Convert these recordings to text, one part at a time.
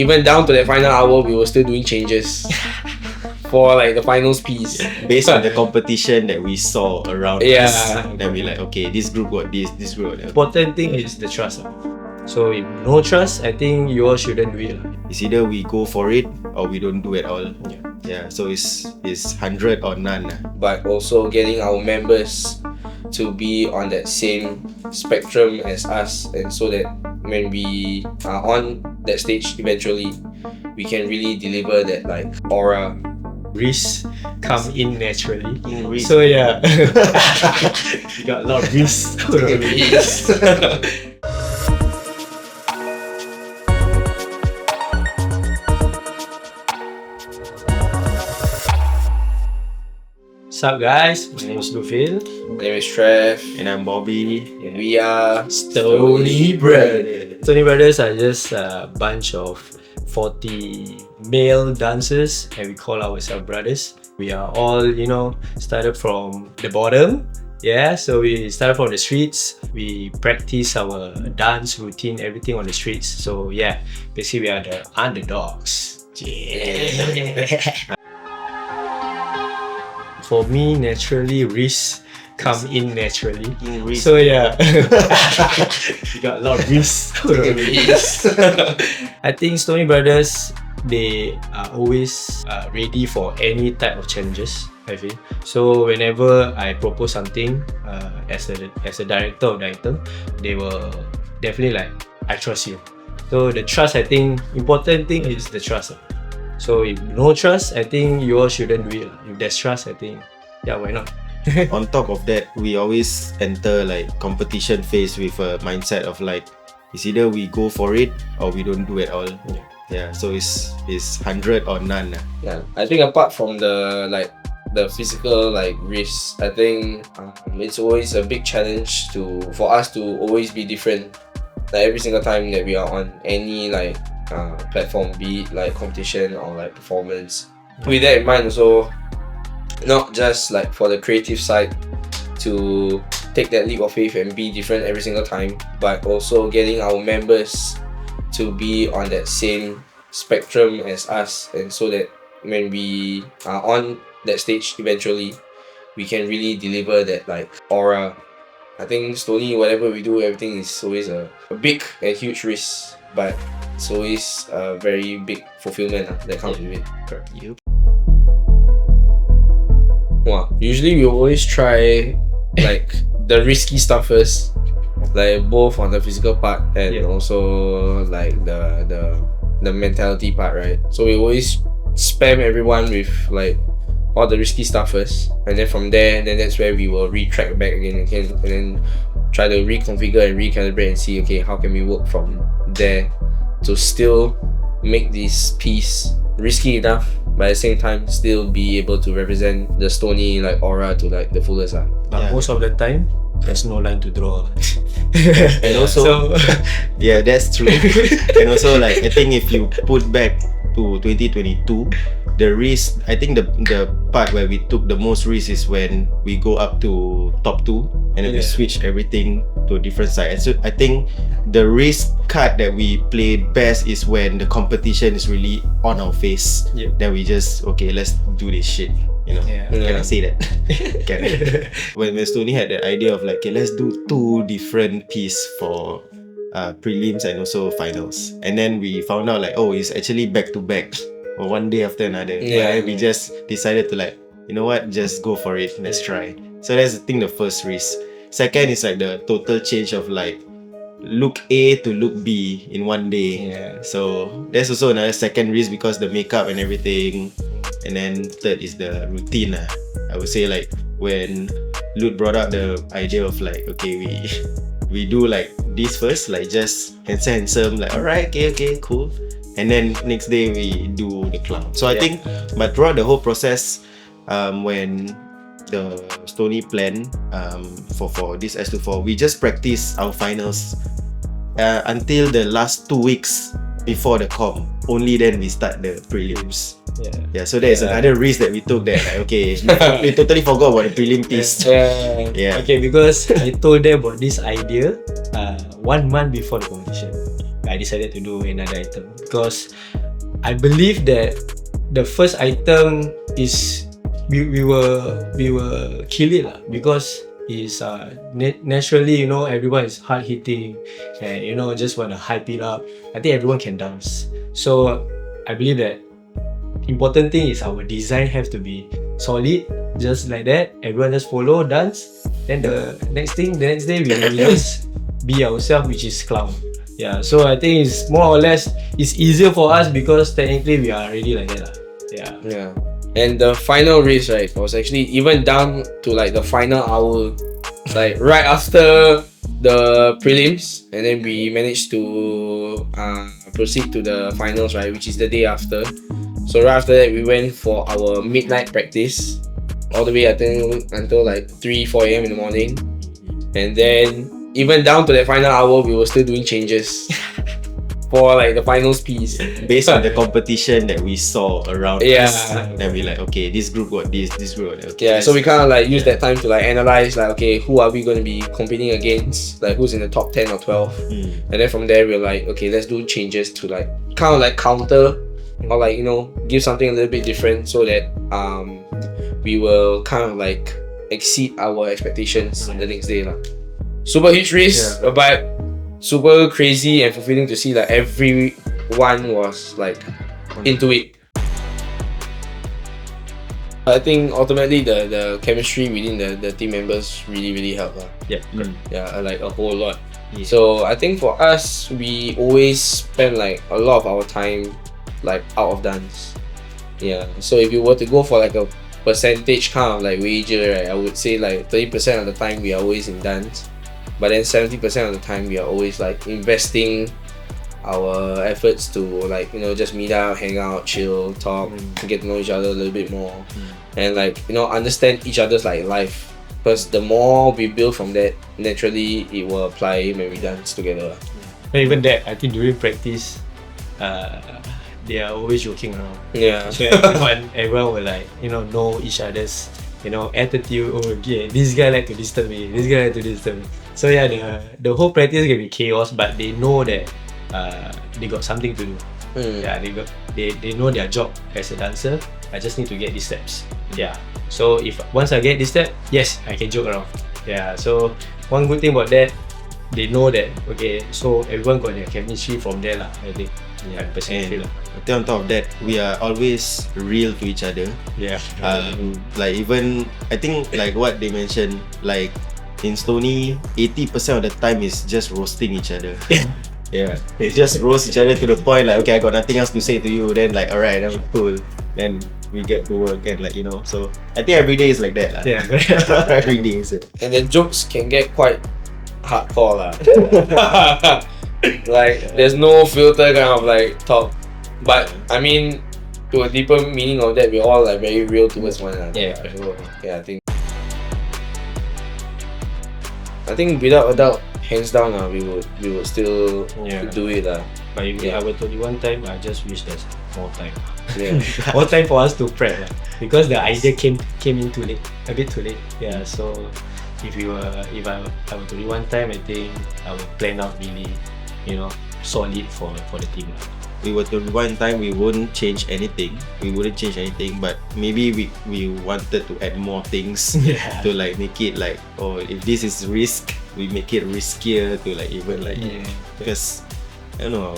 Even down to the final hour, we were still doing changes for like the finals piece. Based on the competition that we saw around Yeah. us, then we like, okay, this group got this group got that. Important thing is the trust. So if no trust, I think you all shouldn't do it. It's either we go for it or we don't do it at all. Yeah. So it's 100 or none. But also getting our members to be on that same spectrum as us, and so that when we are on that stage eventually, we can really deliver that like aura. Risks come in naturally. Risk. So yeah, you got a lot of risks. What's up, guys? My name is Lufil. My name is Trev, And I'm Bobby. and we are Stoney Brothers. Stoney Brothers are just a bunch of 40 male dancers, and we call ourselves brothers. We are all, started from the bottom. Yeah, so we started from the streets. We practice our dance routine, everything on the streets. So yeah, basically we are the underdogs. Yeah. For me, naturally, risks come in naturally. Risk. So yeah, you got a lot of risks. I think Stoney Brothers, they are always ready for any type of challenges, I feel. So whenever I propose something as a director of the item, they will definitely like, I trust you. So the trust, I think, important thing is the trust. So if no trust, I think you all shouldn't do it. If there's trust, I think, yeah, why not? On top of that, we always enter like competition phase with a mindset of like, it's either we go for it or we don't do it at all. Yeah. So it's 100 or none. Yeah, I think apart from the physical risks, I think it's always a big challenge for us to always be different. Like every single time that we are on any platform, be it like competition or like performance. With that in mind, also not just like for the creative side to take that leap of faith and be different every single time, but also getting our members to be on that same spectrum as us, and so that when we are on that stage eventually, we can really deliver that like aura. I think Stoney, whatever we do, everything is always a big and huge risk, but it's always a very big fulfillment that comes with it. Yep. Wow. Usually we always try like the risky stuff first, like both on the physical part and also like the mentality part, right? So we always spam everyone with like all the risky stuff first, and then from there, then that's where we will retrack back again, and then try to reconfigure and recalibrate and see, okay, how can we work from there to still make this piece risky enough, but at the same time still be able to represent the Stoney like aura to like the fullest. But most of the time, there's no line to draw. And also, yeah, that's true. And also, like, I think if you put back to 2022, the risk, I think the part where we took the most risk is when we go up to top 2 and then we switch everything to a different side. And so I think the risk card that we play best is when the competition is really on our face. Then we just, okay, let's do this shit. Can I say that? Can I? When Stoney had the idea of like, okay, let's do 2 different pieces for prelims and also finals, and then we found out like, oh, it's actually back to back or one day after another. We just decided to like, you know what, just go for it, let's try. So that's the thing, the first risk. Second is like the total change of like look A to look B in one day. So that's also another second risk because the makeup and everything. And then third is the routine. I would say like when Lut brought up the idea of like, okay, we do like this first, like just handsome, like alright, okay, cool. And then next day we do the clown. So I think, but throughout the whole process, when the Stoney plan for this S24, we just practice our finals until the last 2 weeks before the comp. Only then we start the prelims. So that is another risk that we took, that like, okay, we totally forgot about the prelim piece. Okay, because I told them about this idea 1 month before the competition. I decided to do another item because I believe that the first item is we will kill it lah, because is naturally, you know, everyone is hard hitting and, you know, just want to hype it up. I think everyone can dance, so I believe that important thing is our design have to be solid, just like that. Everyone just follow, dance. Then the next day we will just be ourselves, which is clown. Yeah, so I think it's more or less it's easier for us because technically we are already like that lah. Yeah. And the final race, right, was actually even down to like the final hour, like right after the prelims, and then we managed to proceed to the finals, right, which is the day after. So right after that, we went for our midnight practice, all the way I think until like 3-4 a.m. in the morning, and then even down to that final hour, we were still doing changes for like the finals piece based on the competition that we saw around us. Yeah. Then we like, okay, this group got this group got that. Okay, Yeah, so we kind of like use that time to like analyze like, okay, who are we going to be competing against, like who's in the top 10 or 12, and then from there we're like, okay, let's do changes to like kind of like counter or like, you know, give something a little bit different so that we will kind of like exceed our expectations the next day lah. Super huge race, but super crazy and fulfilling to see that everyone was like into it. I think ultimately the chemistry within the team members really helped. Yeah, like a whole lot. Yeah. So I think for us, we always spend like a lot of our time like out of dance. Yeah. So if you were to go for like a percentage kind of like wager, right, I would say like 30% of the time we are always in dance. But then 70% of the time we are always like investing our efforts to like, you know, just meet out, hang out, chill, talk, get to know each other a little bit more, and like, you know, understand each other's like life. Because the more we build from that, naturally it will apply when we dance together. And even that, I think during practice, they are always joking around. Yeah. So everyone will like, you know each other's, you know, attitude. Oh, okay, this guy like to disturb me. This guy like to disturb me. So yeah, the whole practice can be chaos, but they know that they got something to do. Yeah, they know their job as a dancer. I just need to get these steps. Yeah. So if once I get this step, yes, I can joke around. Yeah. So one good thing about that, they know that okay. So everyone got their chemistry from there lah. I think. Yeah, I personally feel lah. I think on top of that, we are always real to each other. Yeah. Like even I think like what they mentioned, like in Stoney, 80% of the time is just roasting each other. Yeah, they just roast each other to the point like, okay, I got nothing else to say to you. Then like, alright, I'm cool. Then we get to work and like, you know. So I think every day is like that lah. Yeah. Every day is it. And the jokes can get quite hardcore lah. Like there's no filter kind of like talk. But I mean, to a deeper meaning of that, we're all like very real towards one another. Yeah. So, yeah, I think without a doubt, hands down, we would still do it. But if I were 21 time, I just wish there's more time. Yeah. More time for us to prep because the idea came in too late, a bit too late. Yeah. So if I were 21 time, I think I would plan out really, you know, solid for the team. We were to rewind time, we wouldn't change anything. But maybe we wanted to add more things to like make it like, oh, if this is risk, we make it riskier to like even like because I don't know,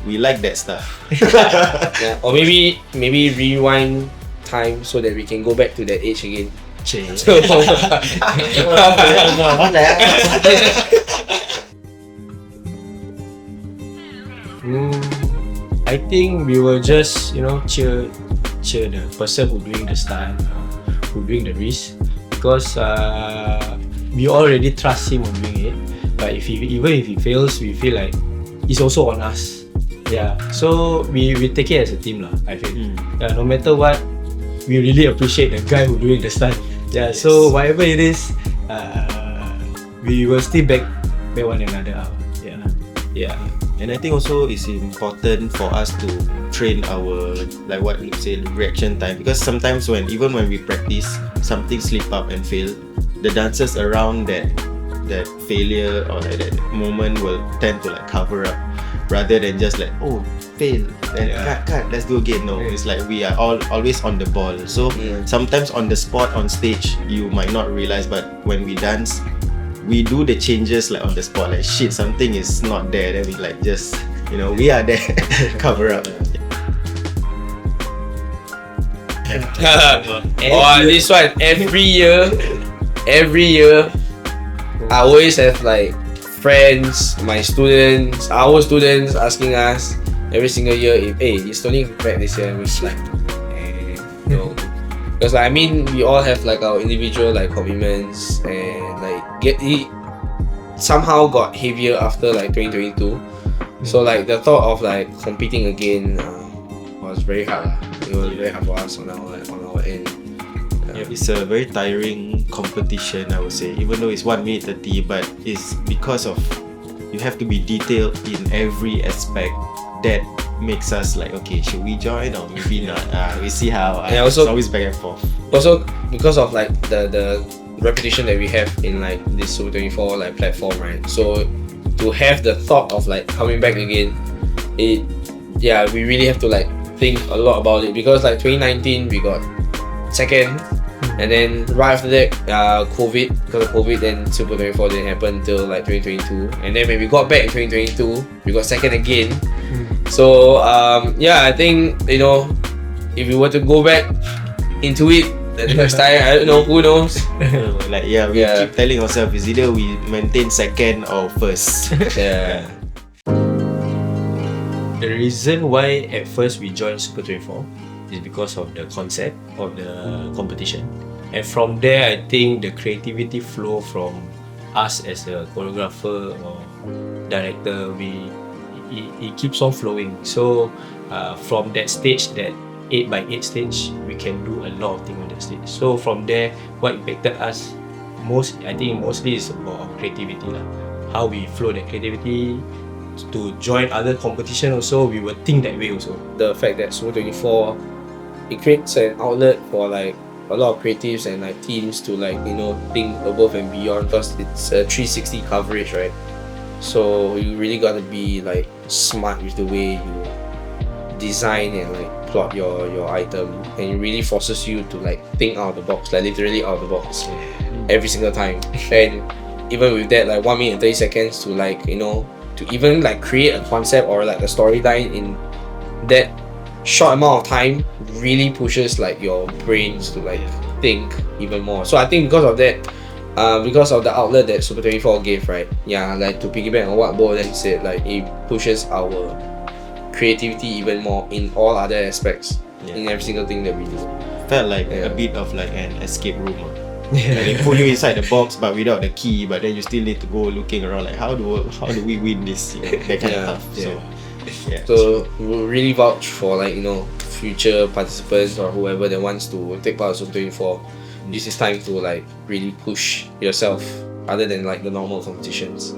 we like that stuff. Yeah. Or maybe rewind time so that we can go back to that age again. Change. So, I think we will just, you know, cheer the person who doing the stunt, who doing the risk, because we already trust him on doing it. But even if he fails, we feel like it's also on us. Yeah. So we take it as a team lah. I feel. No matter what, we really appreciate the guy who doing the stunt. Yeah. Yes. So whatever it is, we will still back one another out. Yeah. And I think also it's important for us to train our, like what you say, reaction time, because sometimes even when we practice, something slip up and fail, the dancers around that failure or like that moment will tend to like cover up. rather than just like, oh, fail, then cut, let's do again. No, it's like we are always on the ball. So sometimes on the spot, on stage, you might not realize, but when we dance, we do the changes like on the spot. Like shit, something is not there. Then we like just, we are there, cover up. This one every year, I always have like friends, my students, our students asking us every single year if is Stoney back this year, and we're like, no, because like, I mean we all have like our individual like commitments, and like it somehow got heavier after like 2022. So like the thought of like competing again was very hard. It was very hard for us on our end. It's a very tiring competition, I would say, even though it's 1 minute 30, but it's because of you have to be detailed in every aspect that makes us like, okay, should we join or maybe not? We see how. Also, it's always back and forth. Also because of like the reputation that we have in like this Super 24 like platform, right? So to have the thought of like coming back again, we really have to like think a lot about it, because like 2019 we got second, and then right after that COVID, because of COVID, then Super 24 didn't happen until like 2022, and then when we got back in 2022 we got second again. So I think if we were to go back into it the next time, I don't know, who knows. We keep telling ourselves it's either we maintain second or first. The reason why at first we joined Super 24 is because of the concept of the competition, and from there I think the creativity flow from us as a choreographer or director, it keeps on flowing. So from that stage, that 8x8 stage, we can do a lot of things on that stage. So from there, what impacted us mostly is about creativity lah. How we flow that creativity to join other competition also, we will think that way also. The fact that Super 24, it creates an outlet for like a lot of creatives and like teams to like think above and beyond, because it's a 360 coverage, right? So you really gotta be like smart with the way you design and like plot your item, and it really forces you to like think out of the box, like literally out of the box every single time. And even with that, like 1 minute 30 seconds to like to even like create a concept or like a storyline in that short amount of time really pushes like your brains to like think even more. So I think because of that, because of the outlet that Super 24 gave, right? Like to piggyback on what Bo then said, like it pushes our creativity even more in all other aspects, in every single thing that we do. Felt like a bit of like an escape room. Like they put you inside the box but without the key, but then you still need to go looking around like how do we win this, that kind of stuff. So we'll really vouch for like future participants or whoever that wants to take part in Super 24. This is time to like really push yourself other than like the normal competitions.